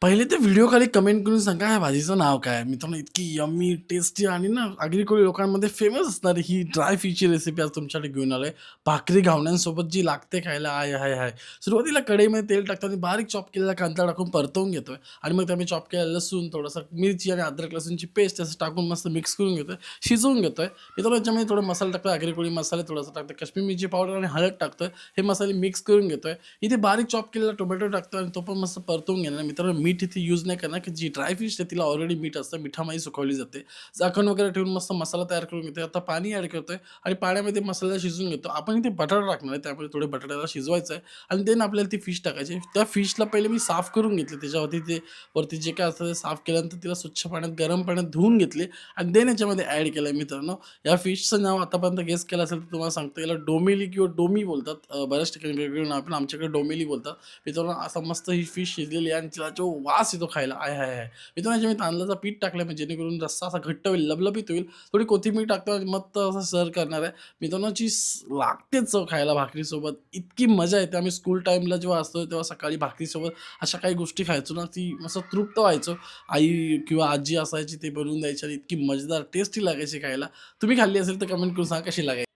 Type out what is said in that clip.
पहिले ते व्हिडिओ खाली कमेंट करून सांगा ह्या भाजीचं नाव काय आहे? मित्रांनो इतकी यम्मी, टेस्टी आणि ना आगरी-कोळी लोकांमध्ये फेमस असणारी ही ड्राय फिशची रेसिपी आज तुमच्यासाठी घेऊन आलोय. भाकरी घावण्यांसोबत जी लागते खायला आय हाय हाय! सुरुवातीला कढईमध्ये तेल टाकताना बारीक चॉप केलेला कांदा टाकून परतवून घेतोय आणि मग त्यामध्ये चॉप केलेलं लसूण, थोडासा मिरची आणि अद्रक लसूणची पेस्ट असं टाकून मस्त मिक्स करून घेतोय, शिजवून घेतोय. मित्रांनो याच्यामध्ये थोडा मसाला टाकतोय, आगरी-कोळी मसाला थोडासा टाकतोय, काश्मीरी मिरची पावडर आणि हळद टाकतोय. हे मसाले मिक्स करून घेतोय. इथे बारीक चॉप केलेला टोमॅटो टाकतोय आणि तो पण मस्त परतवून घेणार. मित्रांनो मीठ इथे यूज नाही करणार, की जी ड्राय फिश आहे तिला ऑलरेडी मीठ असतं. मिठामध्ये सुकवली जाते. झाकण वगैरे ठेवून मस्त मसाला तयार करून घेतोय. आता पाणी ॲड करतोय आणि पाण्यामध्ये मसाला शिजवून घेतो. आपण इथे बटाटा टाकणार आहे. त्यामुळे थोडे बटाट्याला शिजवायचं आहे आणि देन आपल्याला ती फिश टाकायची आहे. त्या फिशला पहिले मी साफ करून घेतले. त्याच्यावरती ते वरती जे काय असतं ते साफ केल्यानंतर तिला स्वच्छ पाण्यात, गरम पाण्यात धुवून घेतले आणि देन याच्यामध्ये ॲड केलंय मित्रांनो. या फिशचं नाव आतापर्यंत गेस केलं असेल तर तुम्हाला सांगतो याला डोमेली किंवा डोमी बोलतात. बऱ्याच ठिकाणी वेगवेगळं नाव पण आमच्याकडे डोमेली बोलतात. मित्रांनो असा मस्त ही फिश शिजलेली आहे आणि तिला जो वास येतो खायला आय हाय हाय! मित्रांनो याच्यात मी तांदळाचं पीठ टाकलं म्हणजे जेणेकरून रस्सा असा घट्ट होईल, लबलबीत होईल. थोडी कोथिंबीर टाकतो आणि मस्त असं सर्व्ह करणार आहे. मित्रांनो जी लागते चव खायला भाकरीसोबत इतकी मजा येते. आम्ही स्कूल टाईमला जेव्हा असतो तेव्हा सकाळी भाकरीसोबत अशा काही गोष्टी खायचो ना, ती मस्त तृप्त व्हायचो. आई किंवा आजी असायची ते बनवून द्यायची आणि इतकी मजेदार टेस्टी लागायची खायला. तुम्ही खाल्ली असेल तर कमेंट करून सांगा कशी लागायची?